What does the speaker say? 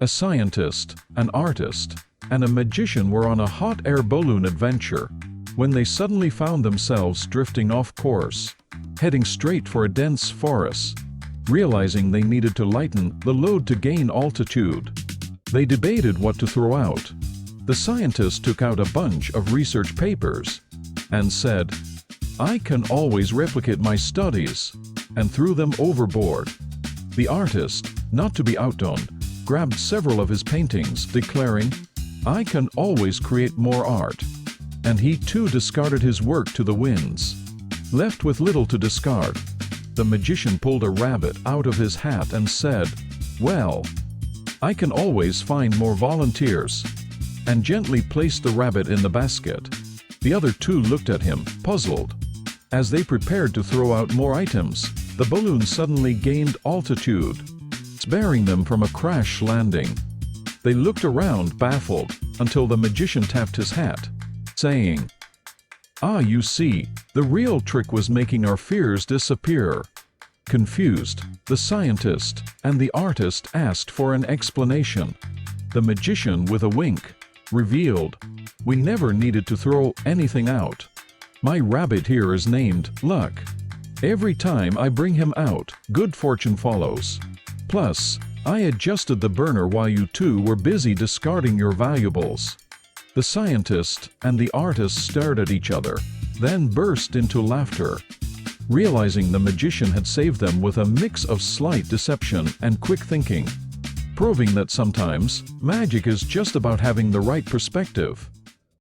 A scientist, an artist, and a magician were on a hot air balloon adventure when they suddenly found themselves drifting off course, heading straight for a dense forest. Realizing they needed to lighten the load to gain altitude, they debated what to throw out. The scientist took out a bunch of research papers and said, "I can always replicate my studies," and threw them overboard. The artist, not to be outdone, grabbed several of his paintings, declaring, "I can always create more art," and he too discarded his work to the winds. Left with little to discard, the magician pulled a rabbit out of his hat and said, "Well, I can always find more volunteers," and gently placed the rabbit in the basket. The other two looked at him, puzzled. As they prepared to throw out more items, the balloon suddenly gained altitude, sparing them from a crash landing. They looked around, baffled, until the magician tapped his hat, saying, "Ah, you see, the real trick was making our fears disappear." Confused, the scientist and the artist asked for an explanation. The magician, with a wink, revealed, "We never needed to throw anything out. My rabbit here is named Luck. Every time I bring him out, good fortune follows. Plus, I adjusted the burner while you two were busy discarding your valuables." The scientist and the artist stared at each other, then burst into laughter, realizing the magician had saved them with a mix of slight deception and quick thinking, proving that sometimes magic is just about having the right perspective.